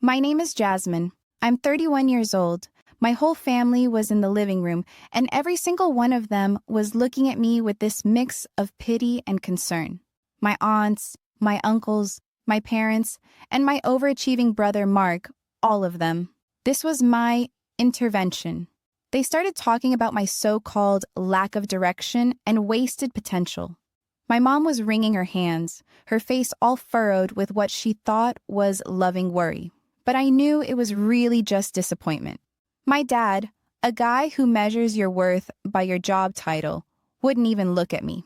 My name is Jasmine. I'm 31 years old. My whole family was in the living room, and every single one of them was looking at me with this mix of pity and concern. My aunts, my uncles, my parents, and my overachieving brother Mark, all of them. This was my intervention. They started talking about my so-called lack of direction and wasted potential. My mom was wringing her hands, her face all furrowed with what she thought was loving worry. But I knew it was really just disappointment. My dad, a guy who measures your worth by your job title, wouldn't even look at me.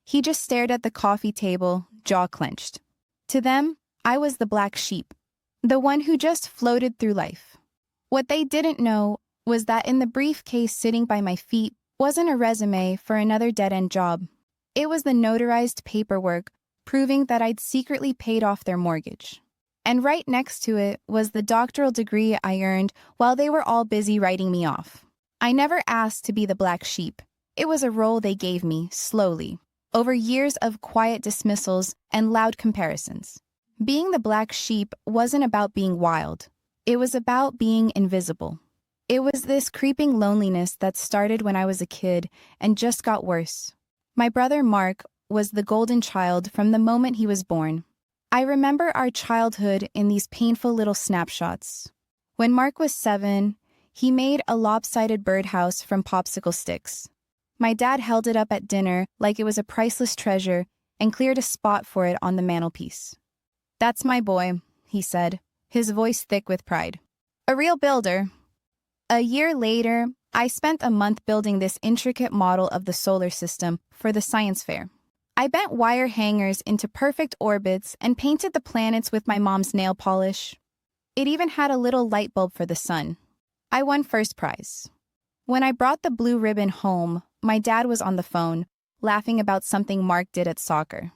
He just stared at the coffee table, jaw clenched. To them, I was the black sheep, the one who just floated through life. What they didn't know was that in the briefcase sitting by my feet wasn't a resume for another dead-end job. It was the notarized paperwork proving that I'd secretly paid off their mortgage. And right next to it was the doctoral degree I earned while they were all busy writing me off. I never asked to be the black sheep. It was a role they gave me, slowly, over years of quiet dismissals and loud comparisons. Being the black sheep wasn't about being wild. It was about being invisible. It was this creeping loneliness that started when I was a kid and just got worse. My brother Mark was the golden child from the moment he was born. I remember our childhood in these painful little snapshots. When Mark was 7, he made a lopsided birdhouse from popsicle sticks. My dad held it up at dinner like it was a priceless treasure and cleared a spot for it on the mantelpiece. "That's my boy," he said, his voice thick with pride. "A real builder." A year later, I spent a month building this intricate model of the solar system for the science fair. I bent wire hangers into perfect orbits and painted the planets with my mom's nail polish. It even had a little light bulb for the sun. I won first prize. When I brought the blue ribbon home, my dad was on the phone, laughing about something Mark did at soccer.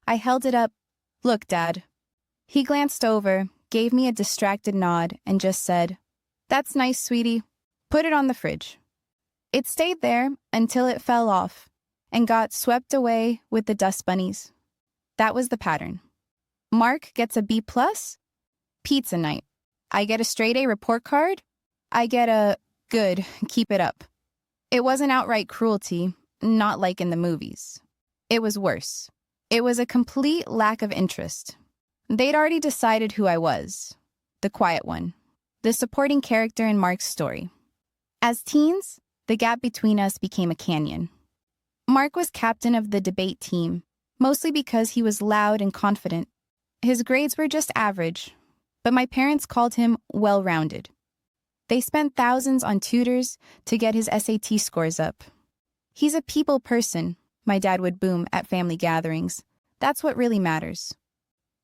I held it up. "Look, Dad." He glanced over, gave me a distracted nod, and just said, "That's nice, sweetie. Put it on the fridge." It stayed there until it fell off and got swept away with the dust bunnies. That was the pattern. Mark gets a B+, pizza night. I get a straight A report card. I get a good, keep it up. It wasn't outright cruelty, not like in the movies. It was worse. It was a complete lack of interest. They'd already decided who I was, the quiet one, the supporting character in Mark's story. As teens, the gap between us became a canyon. Mark was captain of the debate team, mostly because he was loud and confident. His grades were just average, but my parents called him well-rounded. They spent thousands on tutors to get his SAT scores up. "He's a people person," my dad would boom at family gatherings. "That's what really matters."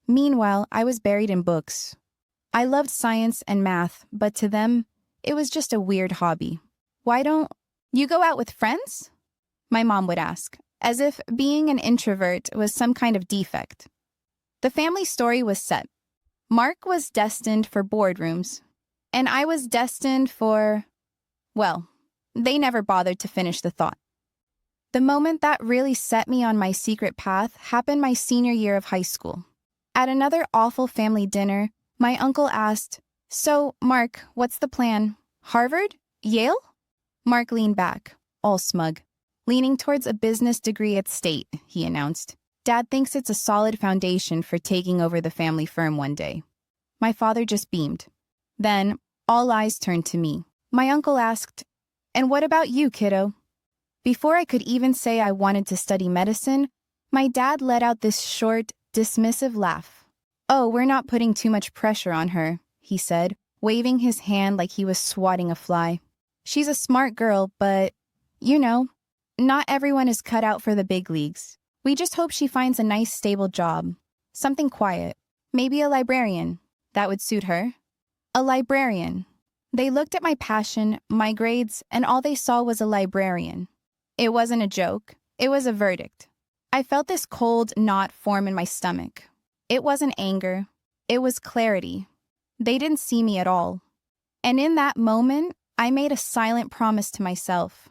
Meanwhile, I was buried in books. I loved science and math, but to them, it was just a weird hobby. "Why don't you go out with friends?" my mom would ask, as if being an introvert was some kind of defect. The family story was set. Mark was destined for boardrooms, and I was destined for, well, they never bothered to finish the thought. The moment that really set me on my secret path happened my senior year of high school. At another awful family dinner, my uncle asked, "So, Mark, what's the plan? Harvard? Yale?" Mark leaned back, all smug. "Leaning towards a business degree at State," he announced. "Dad thinks it's a solid foundation for taking over the family firm one day." My father just beamed. Then, all eyes turned to me. My uncle asked, "And what about you, kiddo?" Before I could even say I wanted to study medicine, my dad let out this short, dismissive laugh. "Oh, we're not putting too much pressure on her," he said, waving his hand like he was swatting a fly. "She's a smart girl, but, you know, not everyone is cut out for the big leagues. We just hope she finds a nice, stable job. Something quiet. Maybe a librarian. That would suit her." A librarian. They looked at my passion, my grades, and all they saw was a librarian. It wasn't a joke. It was a verdict. I felt this cold knot form in my stomach. It wasn't anger. It was clarity. They didn't see me at all. And in that moment, I made a silent promise to myself.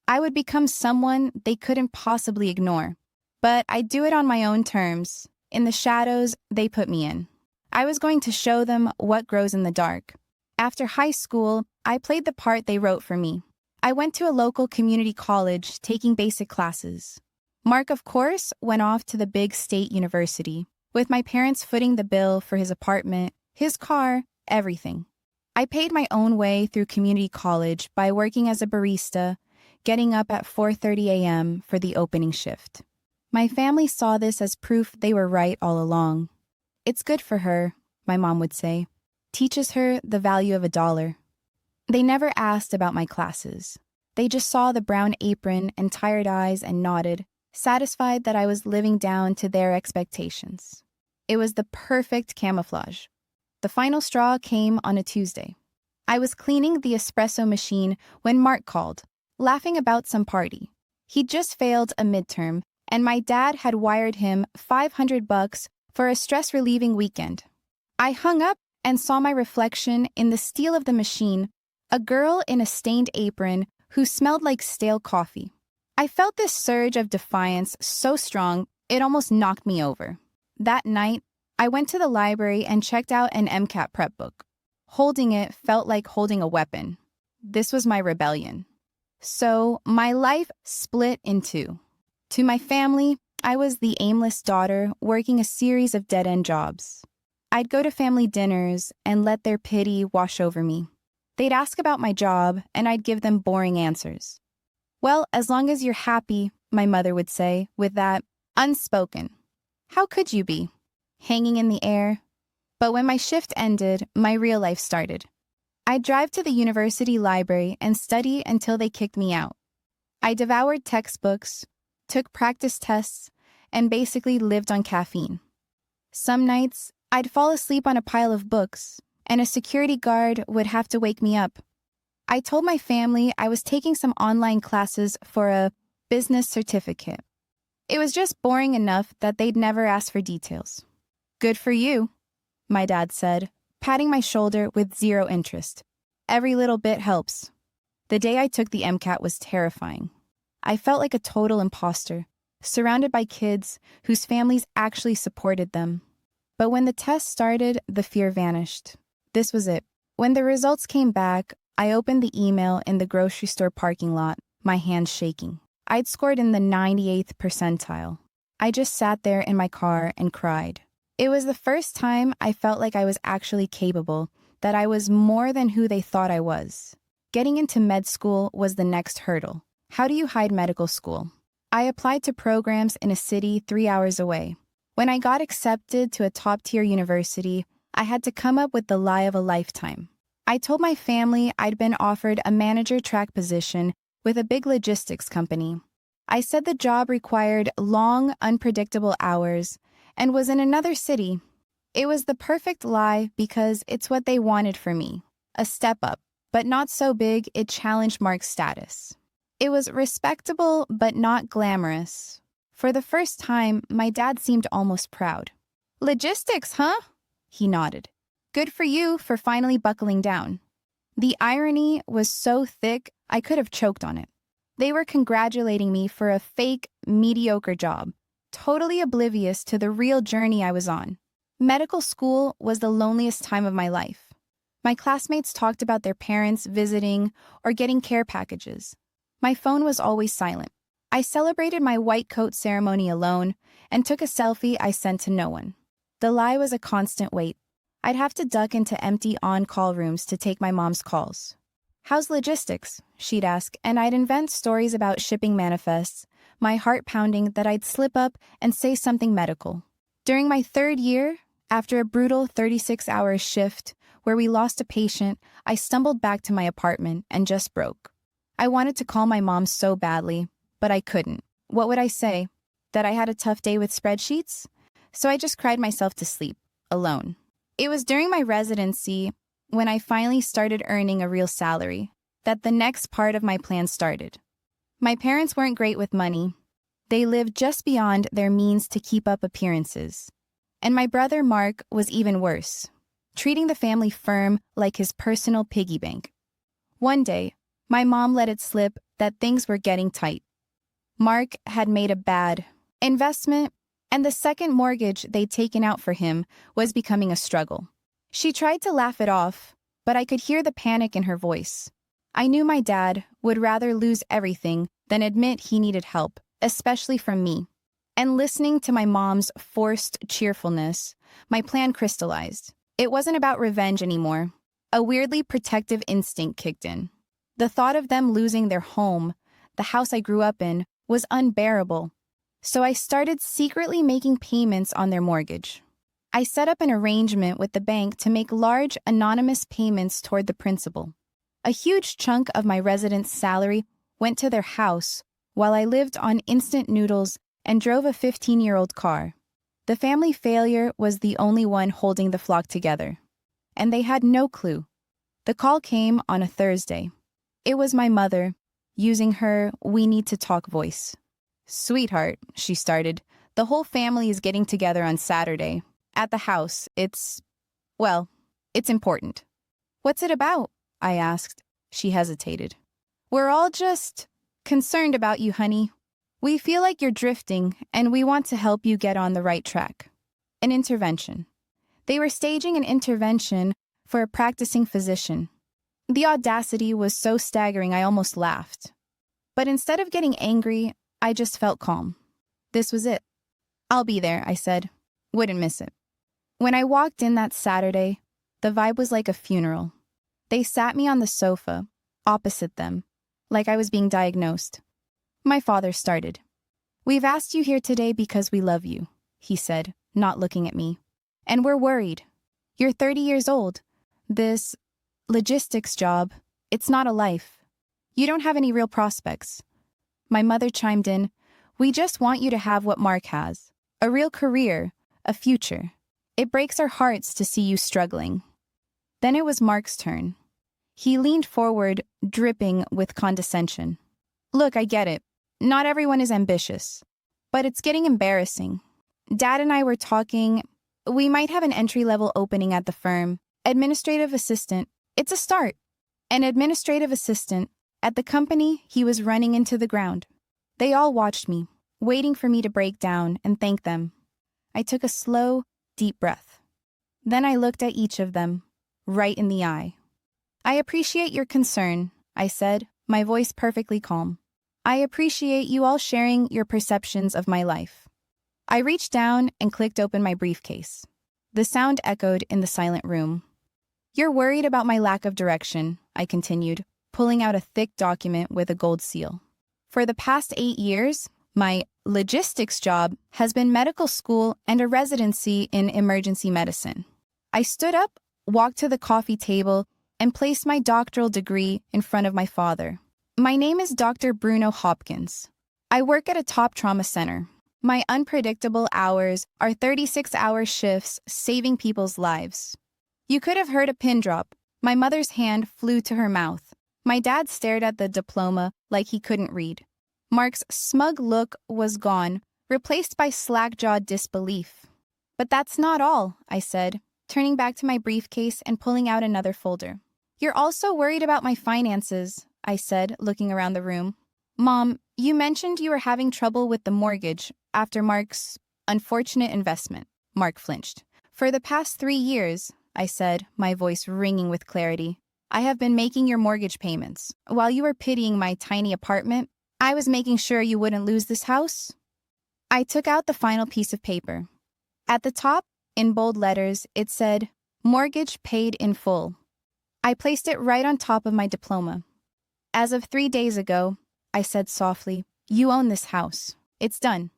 I would become someone they couldn't possibly ignore. But I'd do it on my own terms, in the shadows they put me in. I was going to show them what grows in the dark. After high school, I played the part they wrote for me. I went to a local community college taking basic classes. Mark, of course, went off to the big state university, with my parents footing the bill for his apartment, his car, everything. I paid my own way through community college by working as a barista, getting up at 4:30 a.m. for the opening shift. My family saw this as proof they were right all along. It's good for her, my mom would say. Teaches her the value of $1. They never asked about my classes. They just saw the brown apron and tired eyes and nodded, satisfied that I was living down to their expectations. It was the perfect camouflage. The final straw came on a Tuesday. I was cleaning the espresso machine when Mark called, laughing about some party. He'd just failed a midterm, and my dad had wired him $500 for a stress-relieving weekend. I hung up and saw my reflection in the steel of the machine, a girl in a stained apron who smelled like stale coffee. I felt this surge of defiance so strong it almost knocked me over. That night, I went to the library and checked out an MCAT prep book. Holding it felt like holding a weapon. This was my rebellion. So my life split in two. To my family, I was the aimless daughter working a series of dead-end jobs. I'd go to family dinners and let their pity wash over me. They'd ask about my job, and I'd give them boring answers. Well, as long as you're happy, my mother would say, with that unspoken. How could you be? Hanging in the air. But when my shift ended, my real life started. I'd drive to the university library and study until they kicked me out. I devoured textbooks, took practice tests, and basically lived on caffeine. Some nights, I'd fall asleep on a pile of books, and a security guard would have to wake me up. I told my family I was taking some online classes for a business certificate. It was just boring enough that they'd never ask for details. Good for you, my dad said, patting my shoulder with zero interest. Every little bit helps. The day I took the MCAT was terrifying. I felt like a total imposter, surrounded by kids whose families actually supported them. But when the test started, the fear vanished. This was it. When the results came back, I opened the email in the grocery store parking lot, my hands shaking. I'd scored in the 98th percentile. I just sat there in my car and cried. It was the first time I felt like I was actually capable, that I was more than who they thought I was. Getting into med school was the next hurdle. How do you hide medical school? I applied to programs in a city 3 hours away. When I got accepted to a top-tier university, I had to come up with the lie of a lifetime. I told my family I'd been offered a manager track position with a big logistics company. I said the job required long, unpredictable hours and was in another city. It was the perfect lie because it's what they wanted for me. A step up, but not so big it challenged Mark's status. It was respectable but not glamorous. For the first time, my dad seemed almost proud. Logistics, huh? He nodded. Good for you for finally buckling down. The irony was so thick, I could have choked on it. They were congratulating me for a fake, mediocre job, totally oblivious to the real journey I was on. Medical school was the loneliest time of my life. My classmates talked about their parents visiting or getting care packages. My phone was always silent. I celebrated my white coat ceremony alone and took a selfie I sent to no one. The lie was a constant wait. I'd have to duck into empty on-call rooms to take my mom's calls. How's logistics? She'd ask, and I'd invent stories about shipping manifests, my heart pounding that I'd slip up and say something medical. During my 3rd year, after a brutal 36-hour shift where we lost a patient, I stumbled back to my apartment and just broke. I wanted to call my mom so badly, but I couldn't. What would I say? That I had a tough day with spreadsheets? So I just cried myself to sleep, alone. It was during my residency, when I finally started earning a real salary, that the next part of my plan started. My parents weren't great with money. They lived just beyond their means to keep up appearances. And my brother Mark was even worse, treating the family firm like his personal piggy bank. One day, my mom let it slip that things were getting tight. Mark had made a bad investment, And the second mortgage they'd taken out for him was becoming a struggle. She tried to laugh it off, but I could hear the panic in her voice. I knew my dad would rather lose everything than admit he needed help, especially from me. And listening to my mom's forced cheerfulness, my plan crystallized. It wasn't about revenge anymore. A weirdly protective instinct kicked in. The thought of them losing their home, the house I grew up in, was unbearable. So I started secretly making payments on their mortgage. I set up an arrangement with the bank to make large, anonymous payments toward the principal. A huge chunk of my residence salary went to their house, while I lived on instant noodles and drove a 15-year-old car. The family failure was the only one holding the flock together. And they had no clue. The call came on a Thursday. It was my mother, using her "we need to talk" voice. "Sweetheart," she started, "the whole family is getting together on Saturday. At the house. It's important." "What's it about?" I asked. She hesitated. "We're all just concerned about you, honey. We feel like you're drifting, and we want to help you get on the right track." An intervention. They were staging an intervention for a practicing physician. The audacity was so staggering I almost laughed. But instead of getting angry, I just felt calm. This was it. "I'll be there," I said. Wouldn't miss it. When I walked in that Saturday, the vibe was like a funeral. They sat me on the sofa, opposite them, like I was being diagnosed. My father started. "We've asked you here today because we love you," he said, not looking at me. "And we're worried. You're 30 years old. This logistics job, it's not a life. You don't have any real prospects." My mother chimed in, "We just want you to have what Mark has. A real career, a future. It breaks our hearts to see you struggling." Then it was Mark's turn. He leaned forward, dripping with condescension. "Look, I get it. Not everyone is ambitious. But it's getting embarrassing. Dad and I were talking. We might have an entry-level opening at the firm. Administrative assistant. It's a start. An administrative assistant at the company he was running into the ground." They all watched me, waiting for me to break down and thank them. I took a slow, deep breath. Then I looked at each of them, right in the eye. "I appreciate your concern," I said, my voice perfectly calm. "I appreciate you all sharing your perceptions of my life." I reached down and clicked open my briefcase. The sound echoed in the silent room. "You're worried about my lack of direction," I continued, pulling out a thick document with a gold seal. "For the past 8 years, my logistics job has been medical school and a residency in emergency medicine." I stood up, walked to the coffee table, and placed my doctoral degree in front of my father. "My name is Dr. Bruno Hopkins. I work at a top trauma center. My unpredictable hours are 36-hour shifts saving people's lives." You could have heard a pin drop. My mother's hand flew to her mouth. My dad stared at the diploma like he couldn't read. Mark's smug look was gone, replaced by slack-jawed disbelief. "But that's not all," I said, turning back to my briefcase and pulling out another folder. "You're also worried about my finances," I said, looking around the room. "Mom, you mentioned you were having trouble with the mortgage after Mark's unfortunate investment." Mark flinched. "For the past 3 years," I said, my voice ringing with clarity, "I have been making your mortgage payments. While you were pitying my tiny apartment, I was making sure you wouldn't lose this house." I took out the final piece of paper. At the top, in bold letters, it said, "Mortgage paid in full." I placed it right on top of my diploma. "As of 3 days ago," I said softly, "you own this house. It's done."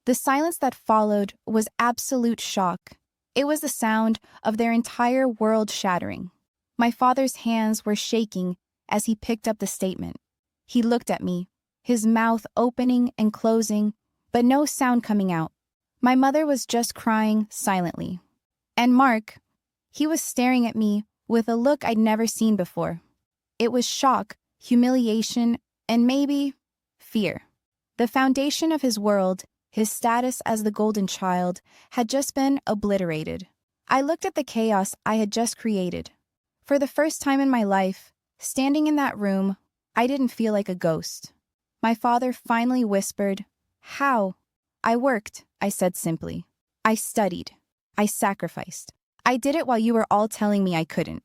The silence that followed was absolute shock. It was the sound of their entire world shattering. My father's hands were shaking as he picked up the statement. He looked at me, his mouth opening and closing, but no sound coming out. My mother was just crying silently. And Mark, he was staring at me with a look I'd never seen before. It was shock, humiliation, and maybe fear. The foundation of his world, his status as the golden child, had just been obliterated. I looked at the chaos I had just created. For the first time in my life, standing in that room, I didn't feel like a ghost. My father finally whispered, "How?" "I worked," I said simply. I studied. I sacrificed. I did it while you were all telling me I couldn't.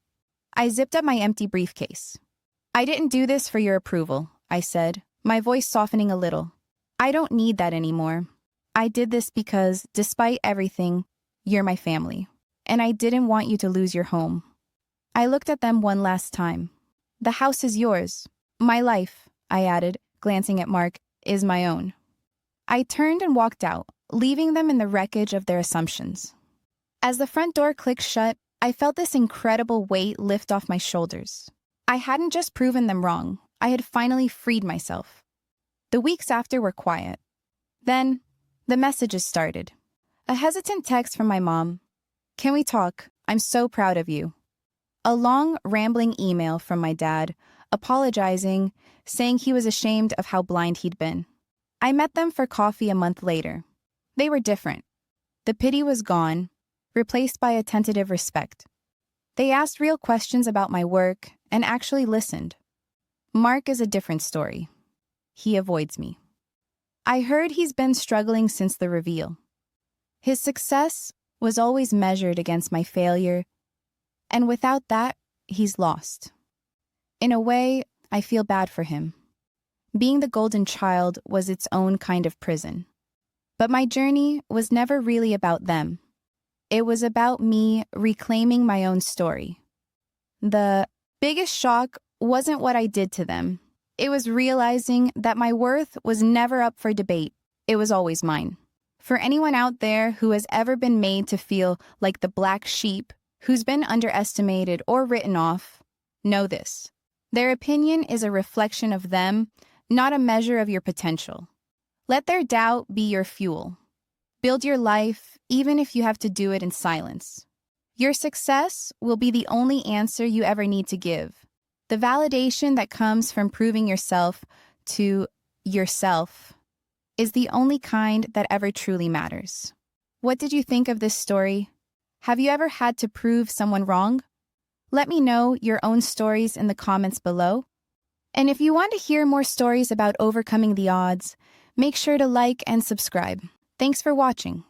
I zipped up my empty briefcase. I didn't do this for your approval, I said, my voice softening a little. I don't need that anymore. I did this because, despite everything, you're my family. And I didn't want you to lose your home. I looked at them one last time. The house is yours. My life, I added, glancing at Mark, is my own. I turned and walked out, leaving them in the wreckage of their assumptions. As the front door clicked shut, I felt this incredible weight lift off my shoulders. I hadn't just proven them wrong, I had finally freed myself. The weeks after were quiet. Then, the messages started. A hesitant text from my mom. Can we talk? I'm so proud of you. A long, rambling email from my dad, apologizing, saying he was ashamed of how blind he'd been. I met them for coffee a month later. They were different. The pity was gone, replaced by a tentative respect. They asked real questions about my work and actually listened. Mark is a different story. He avoids me. I heard he's been struggling since the reveal. His success was always measured against my failure, and without that, he's lost. In a way, I feel bad for him. Being the golden child was its own kind of prison. But my journey was never really about them. It was about me reclaiming my own story. The biggest shock wasn't what I did to them. It was realizing that my worth was never up for debate. It was always mine. For anyone out there who has ever been made to feel like the black sheep, who's been underestimated or written off, know this. Their opinion is a reflection of them, not a measure of your potential. Let their doubt be your fuel. Build your life, even if you have to do it in silence. Your success will be the only answer you ever need to give. The validation that comes from proving yourself to yourself is the only kind that ever truly matters. What did you think of this story? Have you ever had to prove someone wrong? Let me know your own stories in the comments below. And if you want to hear more stories about overcoming the odds, make sure to like and subscribe. Thanks for watching.